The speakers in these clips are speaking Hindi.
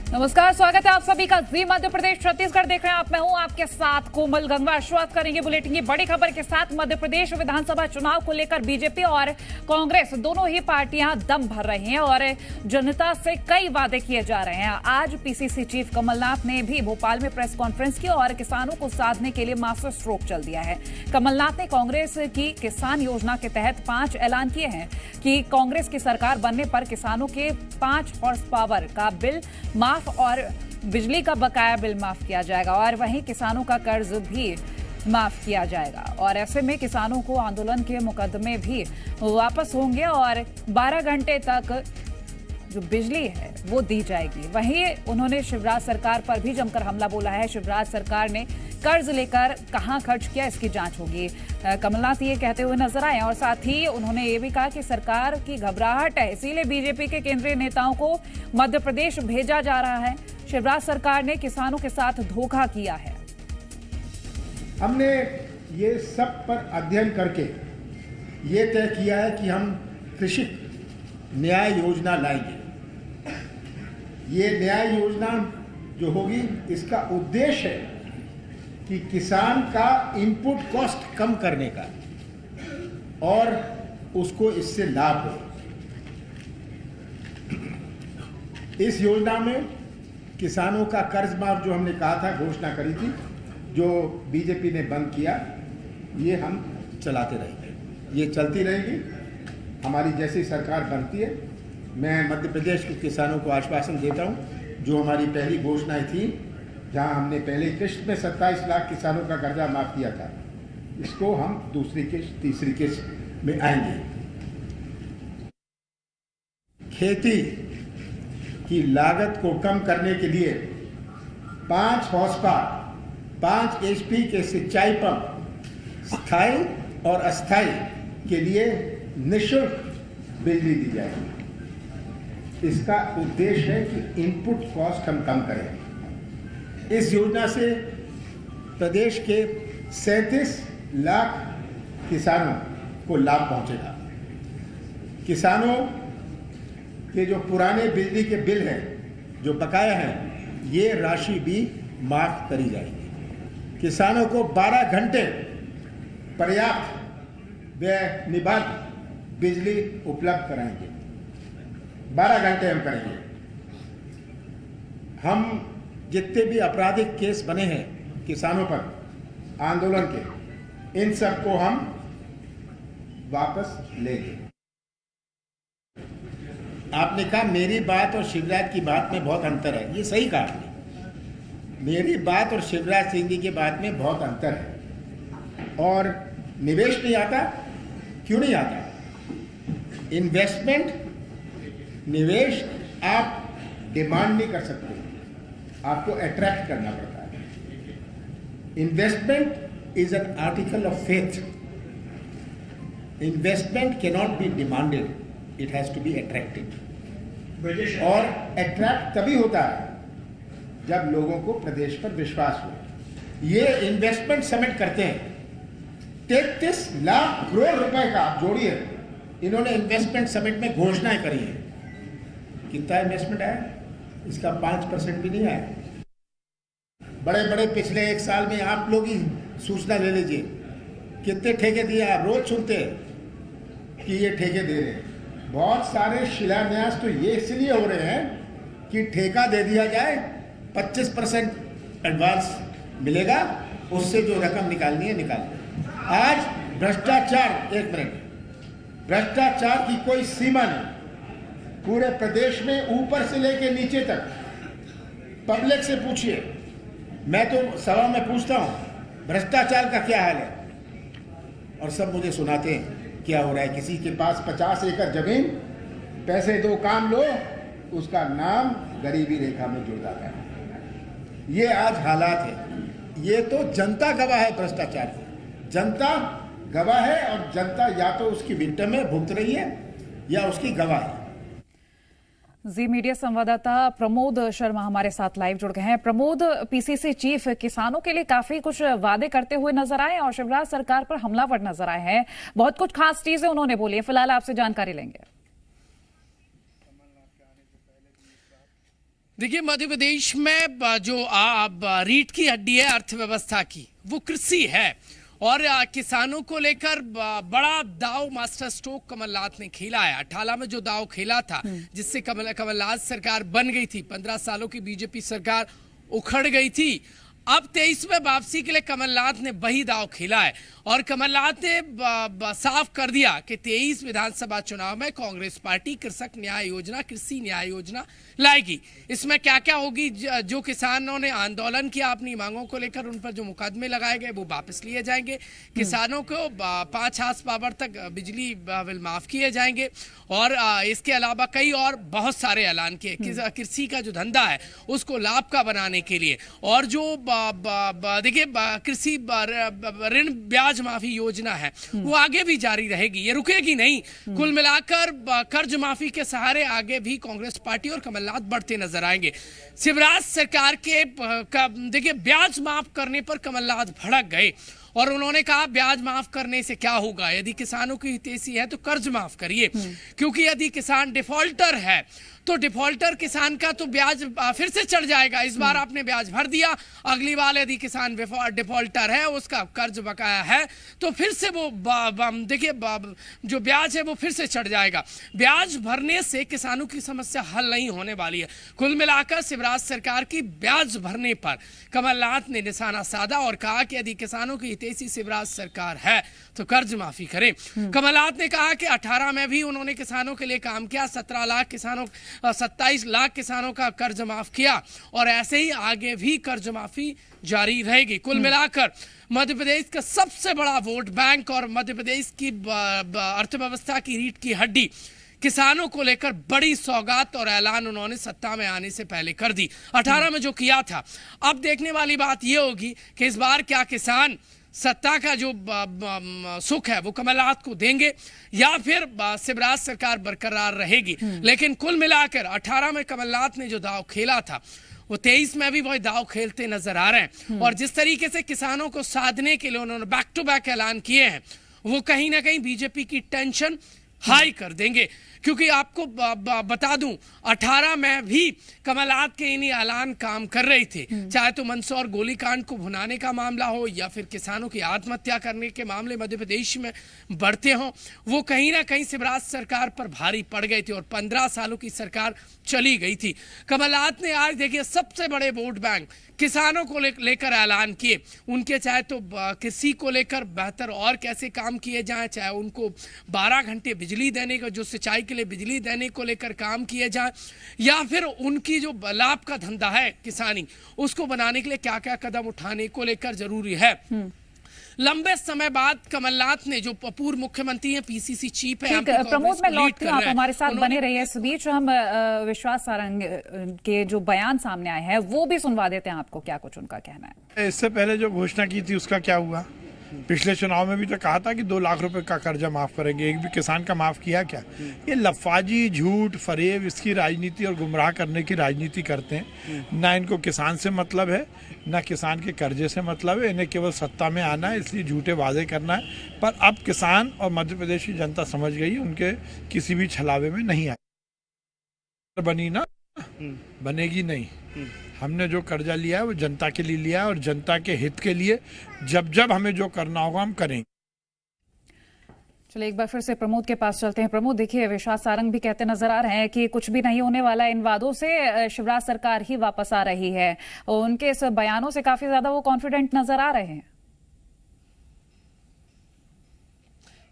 नमस्कार, स्वागत है आप सभी का जी मध्य प्रदेश छत्तीसगढ़ देख रहे हैं आप। मैं हूं आपके साथ कोमल गंगा। शुरुआत करेंगे बुलेटिन की बड़ी खबर के साथ। मध्य प्रदेश विधानसभा चुनाव को लेकर बीजेपी और कांग्रेस दोनों ही पार्टियां दम भर रही हैं और जनता से कई वादे किए जा रहे हैं। आज पीसीसी चीफ कमलनाथ ने भी भोपाल में प्रेस कॉन्फ्रेंस की और किसानों को साधने के लिए मास्टर स्ट्रोक चल दिया है। कमलनाथ ने कांग्रेस की किसान योजना के तहत 5 ऐलान किए हैं कि कांग्रेस की सरकार बनने पर किसानों के 5 हॉर्स पावर का बिल माफ और बिजली का बकाया बिल माफ किया जाएगा और वहीं किसानों का कर्ज भी माफ किया जाएगा। और ऐसे में किसानों को आंदोलन के मुकदमे भी वापस होंगे और 12 घंटे तक जो बिजली है वो दी जाएगी। वहीं उन्होंने शिवराज सरकार पर भी जमकर हमला बोला है। शिवराज सरकार ने कर्ज लेकर कहां खर्च किया, इसकी जांच होगी, कमलनाथ ये कहते हुए नजर आए। और साथ ही उन्होंने ये भी कहा कि सरकार की घबराहट है, इसीलिए बीजेपी के केंद्रीय नेताओं को मध्य प्रदेश भेजा जा रहा है। शिवराज सरकार ने किसानों के साथ धोखा किया है। हमने ये सब पर अध्ययन करके ये तय किया है कि हम कृषि न्याय योजना लाएंगे। ये न्याय योजना जो होगी, इसका उद्देश्य है कि किसान का इनपुट कॉस्ट कम करने का और उसको इससे लाभ हो। इस योजना में किसानों का कर्ज माफ जो हमने कहा था, घोषणा करी थी, जो बीजेपी ने बंद किया, ये हम चलाते रहेंगे, ये चलती रहेगी। हमारी जैसी सरकार बनती है, मैं मध्य प्रदेश के किसानों को आश्वासन देता हूँ, जो हमारी पहली घोषणाएं थी, जहां हमने पहली किश्त में 27 लाख किसानों का कर्जा माफ किया था, इसको हम दूसरी किश्त, तीसरी किश्त में आएंगे। खेती की लागत को कम करने के लिए 5 हॉर्स पावर 5 HP के सिंचाई पंप स्थायी और अस्थायी के लिए निःशुल्क बिजली दी जाएगी। इसका उद्देश्य है कि इनपुट कॉस्ट हम कम करें। इस योजना से प्रदेश के 37 लाख किसानों को लाभ पहुंचेगा। किसानों के जो पुराने बिजली के बिल हैं, जो बकाया हैं, ये राशि भी माफ करी जाएगी। किसानों को 12 घंटे पर्याप्त व निबाध बिजली उपलब्ध कराएंगे। 12 घंटे हम करेंगे। हम जितने भी आपराधिक केस बने हैं किसानों पर आंदोलन के, इन सब को हम वापस लेंगे। आपने कहा मेरी बात और शिवराज की बात में बहुत अंतर है। ये सही कहा आपने। मेरी बात और शिवराज सिंह जी की बात में बहुत अंतर है। और निवेश नहीं आता, क्यों नहीं आता? इन्वेस्टमेंट, निवेश आप डिमांड नहीं कर सकते, आपको अट्रैक्ट करना पड़ता है। Investment is an article of faith. Investment can not be demanded, it has to be attracted. और अट्रैक्ट तभी होता है जब लोगों को प्रदेश पर विश्वास हो। ये इन्वेस्टमेंट समिट करते हैं, 33 लाख करोड़ रुपए का आप जोड़िए, इन्होंने इन्वेस्टमेंट समिट में घोषणाएं करी है। कितना इन्वेस्टमेंट आया? इसका 5% भी नहीं आया। बड़े बड़े पिछले 1 साल में आप लोग ही सूचना ले लीजिए, कितने ठेके दिए। आप रोज सुनते हैं कि ये ठेके दे रहे हैं। बहुत सारे शिलान्यास तो ये इसलिए हो रहे हैं कि ठेका दे दिया जाए, 25% एडवांस मिलेगा, उससे जो रकम निकालनी है निकाल। आज भ्रष्टाचार, 1 मिनट, भ्रष्टाचार की कोई सीमा नहीं। पूरे प्रदेश में ऊपर से लेकर नीचे तक पब्लिक से पूछिए, मैं तो सभा में पूछता हूं भ्रष्टाचार का क्या हाल है, और सब मुझे सुनाते हैं क्या हो रहा है। किसी के पास 50 एकड़ जमीन, पैसे दो काम लो, उसका नाम गरीबी रेखा में जुड़ जाता है। ये आज हालात है। ये तो जनता गवाह है भ्रष्टाचार की। जनता गवाह है और जनता या तो उसकी विंटर में भुगत रही है या उसकी गवाह है। जी मीडिया संवाददाता प्रमोद शर्मा हमारे साथ लाइव जुड़ गए हैं। प्रमोद, पीसीसी चीफ किसानों के लिए काफी कुछ वादे करते हुए नजर आए और शिवराज सरकार पर हमलावर नजर आए हैं। बहुत कुछ खास चीजें उन्होंने बोली है, फिलहाल आपसे जानकारी लेंगे। देखिए, मध्य प्रदेश में जो रीढ़ की हड्डी है अर्थव्यवस्था की, वो कृषि है। और किसानों को लेकर बड़ा दाव मास्टर स्ट्रोक कमलनाथ ने खेला है। 18 में जो दाव खेला था, जिससे कमलनाथ सरकार बन गई थी, 15 सालों की बीजेपी सरकार उखड़ गई थी। अब 23 में वापसी के लिए कमलनाथ ने वही दाव खेला है और कमलनाथ ने साफ कर दिया कि 23 विधानसभा चुनाव में कांग्रेस पार्टी कृषक न्याय योजना, कृषि न्याय योजना लाएगी। इसमें क्या क्या होगी? जो किसानों ने आंदोलन किया अपनी मांगों को लेकर, उन पर जो मुकदमे लगाए गए वो वापस लिए जाएंगे। किसानों को 5 हार्स पावर तक बिजली बिल माफ किए जाएंगे और इसके अलावा कई और बहुत सारे ऐलान किए। कृषि का जो धंधा है उसको लाभ का बनाने के लिए, और जो देखिए कृषि ऋण ब्याज माफी योजना है वो आगे भी जारी रहेगी, ये रुकेगी नहीं। कुल मिलाकर कर्ज माफी के सहारे आगे भी कांग्रेस पार्टी और कमलनाथ बढ़ते नजर आएंगे। शिवराज सरकार के देखिए ब्याज माफ करने पर कमलनाथ भड़क गए और उन्होंने कहा ब्याज माफ करने से क्या होगा? यदि किसानों की हितैषी है तो कर्ज माफ करिए, क्योंकि यदि किसान डिफॉल्टर है तो डिफॉल्टर किसान का तो ब्याज फिर से चढ़ जाएगा। इस बार आपने ब्याज भर दिया, अगली बार यदि किसान डिफॉल्टर है, उसका कर्ज बकाया है, तो फिर से वो देखिए जो ब्याज है वो फिर से चढ़ जाएगा। ब्याज भरने से किसानों की समस्या हल नहीं होने वाली है। कुल मिलाकर शिवराज सरकार की ब्याज भरने पर कमलनाथ ने निशाना साधा और कहा कि यदि किसानों की हितैषी शिवराज सरकार है तो कर्ज माफी करें। कमलनाथ ने कहा कि 18 में भी उन्होंने किसानों के लिए काम किया, 27 लाख किसानों का कर्ज माफ किया और ऐसे ही आगे भी कर्ज माफी जारी रहेगी। कुल मिलाकर मध्य प्रदेश का सबसे बड़ा वोट बैंक और मध्य प्रदेश की अर्थव्यवस्था की रीढ़ की हड्डी किसानों को लेकर बड़ी सौगात और ऐलान उन्होंने सत्ता में आने से पहले कर दी। 18 में जो किया था, अब देखने वाली बात यह होगी कि इस बार क्या किसान सत्ता का जो सुख है वो कमलनाथ को देंगे या फिर शिवराज सरकार बरकरार रहेगी। लेकिन कुल मिलाकर 18 में कमलनाथ ने जो दाव खेला था वो 23 में भी वही दाव खेलते नजर आ रहे हैं। और जिस तरीके से किसानों को साधने के लिए उन्होंने बैक टू बैक ऐलान किए हैं, वो कहीं ना कहीं बीजेपी की टेंशन हाई कर देंगे। क्योंकि आपको बता दूं, 18 में भी कमलनाथ के इन्हीं ऐलान काम कर रहे थे, चाहे तो मंदसौर गोलीकांड को भुनाने का मामला हो या फिर किसानों की आत्महत्या करने के मामले मध्य प्रदेश में बढ़ते हों, वो कहीं ना कहीं शिवराज सरकार पर भारी पड़ गए थे और 15 सालों की सरकार चली गई थी। कमलनाथ ने आज देखिए सबसे बड़े वोट बैंक किसानों को लेकर ऐलान किए। उनके चाहे तो कृषि को लेकर बेहतर और कैसे काम किए जाए, चाहे उनको 12 घंटे बिजली देने का, जो सिंचाई के लिए बिजली देने को लेकर काम किए जाए, या फिर उनकी जो लाभ का धंधा है किसानी, उसको बनाने के लिए क्या क्या कदम उठाने को लेकर जरूरी है। लंबे समय बाद कमलनाथ ने, जो पूर्व मुख्यमंत्री हैं, पीसीसी चीफ है, प्रमोद में लौटती हूं, आप हमारे साथ बने रहिए। इस बीच हम विश्वास सारंग के जो बयान सामने आए हैं वो भी सुनवा देते हैं आपको, क्या कुछ उनका कहना है। इससे पहले जो घोषणा की थी उसका क्या हुआ? पिछले चुनाव में भी तो कहा था कि 2 लाख रुपए का कर्जा माफ करेंगे, एक भी किसान का माफ किया क्या? ये लफाजी, झूठ, फरेब, इसकी राजनीति और गुमराह करने की राजनीति करते हैं। ना इनको किसान से मतलब है, ना किसान के कर्जे से मतलब है, इन्हें केवल सत्ता में आना है, इसलिए झूठे वादे करना है। पर अब किसान और मध्य प्रदेश की जनता समझ गई, उनके किसी भी छलावे में नहीं आए। बनी ना, बनेगी नहीं। हमने जो कर्जा लिया है वो जनता के लिए लिया है और जनता के हित के लिए जब जब हमें जो करना होगा हम करेंगे। चलिए एक बार फिर से प्रमोद के पास चलते हैं। प्रमोद, देखिए विश्वास सारंग भी कहते नजर आ रहे हैं कि कुछ भी नहीं होने वाला, इन वादों से शिवराज सरकार ही वापस आ रही है। और उनके इस बयानों से काफी ज्यादा वो कॉन्फिडेंट नजर आ रहे हैं।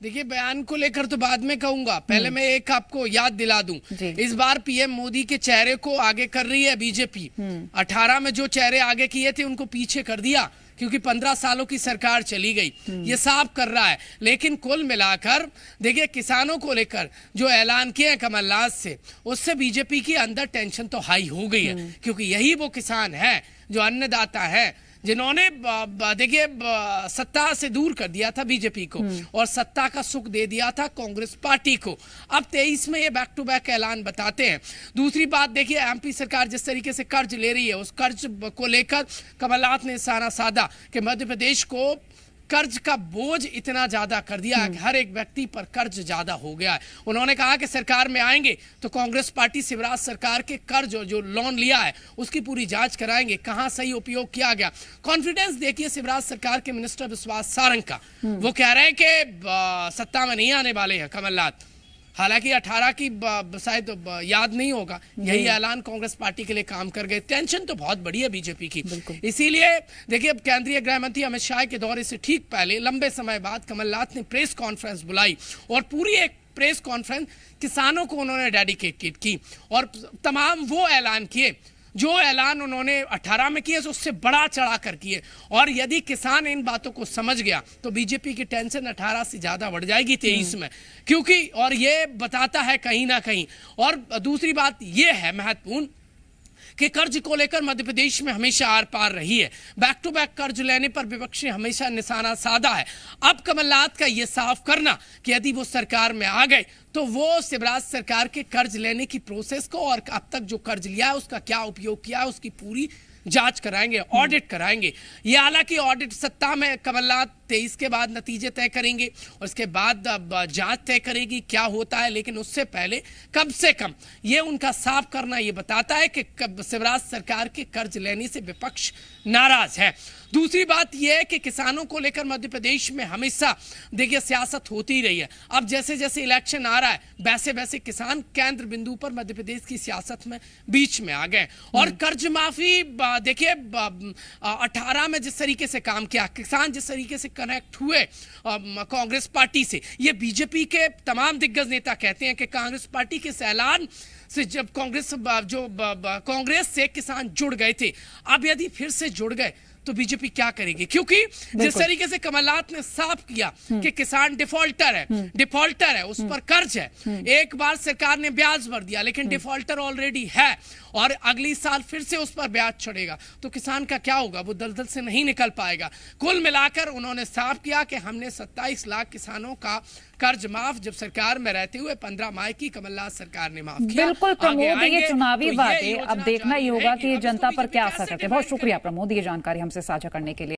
देखिए, बयान को लेकर तो बाद में कहूंगा, पहले मैं एक आपको याद दिला दूं। इस बार पीएम मोदी के चेहरे को आगे कर रही है बीजेपी। 18 में जो चेहरे आगे किए थे उनको पीछे कर दिया, क्योंकि 15 सालों की सरकार चली गई, ये साफ कर रहा है। लेकिन कुल मिलाकर देखिए, किसानों को लेकर जो ऐलान किए हैं कमलनाथ से, उससे बीजेपी की अंदर टेंशन तो हाई हो गई है, क्योंकि यही वो किसान है जो अन्नदाता है, जिन्होंने देखिए सत्ता से दूर कर दिया था बीजेपी को और सत्ता का सुख दे दिया था कांग्रेस पार्टी को। अब 23 में ये बैक टू बैक ऐलान बताते हैं। दूसरी बात देखिए, एमपी सरकार जिस तरीके से कर्ज ले रही है, उस कर्ज को लेकर कमलनाथ ने निशाना साधा कि मध्य प्रदेश को कर्ज का बोझ इतना ज्यादा कर दिया है कि हर एक व्यक्ति पर कर्ज ज्यादा हो गया है। उन्होंने कहा कि सरकार में आएंगे तो कांग्रेस पार्टी शिवराज सरकार के कर्ज जो लोन लिया है उसकी पूरी जांच कराएंगे, कहां सही उपयोग किया गया। कॉन्फिडेंस देखिए शिवराज सरकार के मिनिस्टर विश्वास सारंग का, वो कह रहे हैं कि सत्ता में नहीं आने वाले हैं कमलनाथ। हालांकि 18 की शायद याद नहीं होगा, यही ऐलान कांग्रेस पार्टी के लिए काम कर गए। टेंशन तो बहुत बड़ी है बीजेपी की, इसीलिए देखिए अब केंद्रीय गृह मंत्री अमित शाह के दौरे से ठीक पहले लंबे समय बाद कमलनाथ ने प्रेस कॉन्फ्रेंस बुलाई और पूरी एक प्रेस कॉन्फ्रेंस किसानों को उन्होंने डेडिकेटेड की और तमाम वो ऐलान किए जो ऐलान उन्होंने 18 में किए उससे बड़ा चढ़ा कर किए। और यदि किसान इन बातों को समझ गया तो बीजेपी की टेंशन 18 से ज्यादा बढ़ जाएगी 23 में, क्योंकि और ये बताता है कहीं ना कहीं। और दूसरी बात ये है महत्वपूर्ण कि कर्ज को लेकर मध्य प्रदेश में हमेशा आर पार रही है। बैक टू बैक कर्ज लेने पर विपक्ष ने हमेशा निशाना साधा है। अब कमलनाथ का यह साफ करना कि यदि वो सरकार में आ गए तो वो शिवराज सरकार के कर्ज लेने की प्रोसेस को और अब तक जो कर्ज लिया है उसका क्या उपयोग किया है उसकी पूरी जांच कराएंगे, ऑडिट कराएंगे। ये हालांकि ऑडिट सत्ता में कमलनाथ 23 के बाद नतीजे तय करेंगे और इसके बाद जांच तय करेगी क्या होता है, लेकिन उससे पहले कम से कम ये उनका साफ करना ये बताता है कि शिवराज सरकार के कर्ज लेने से विपक्ष नाराज है। दूसरी बात यह है कि किसानों को लेकर मध्य प्रदेश में हमेशा देखिए सियासत होती रही है। अब जैसे जैसे इलेक्शन आ रहा है वैसे वैसे किसान केंद्र बिंदु पर मध्य प्रदेश की सियासत में बीच में आ गए। और कर्ज माफी देखिए 18 में जिस तरीके से काम किया, किसान जिस तरीके से कनेक्ट हुए कांग्रेस पार्टी से, ये बीजेपी के तमाम दिग्गज नेता कहते हैं कि कांग्रेस पार्टी के ऐलान से जब कांग्रेस से किसान जुड़ गए थे, अब यदि फिर से जुड़ गए तो बीजेपी क्या करेगी, क्योंकि जिस तरीके से कमलनाथ ने साफ किया कि किसान डिफॉल्टर है, उस पर कर्ज है, एक बार सरकार ने ब्याज भर दिया लेकिन डिफॉल्टर ऑलरेडी है और अगली साल फिर से उस पर ब्याज चढ़ेगा तो किसान का क्या होगा, वो दलदल से नहीं निकल पाएगा। कुल मिलाकर उन्होंने साफ किया कि हमने 27 लाख किसानों का कर्ज माफ जब सरकार में रहते हुए 15 मई की कमलनाथ सरकार ने माफ किया। बिल्कुल प्रमोद, ये चुनावी बातें अब देखना ही होगा कि जनता पर क्या असर करते हैं। बहुत शुक्रिया प्रमोद ये जानकारी हमसे साझा करने के लिए।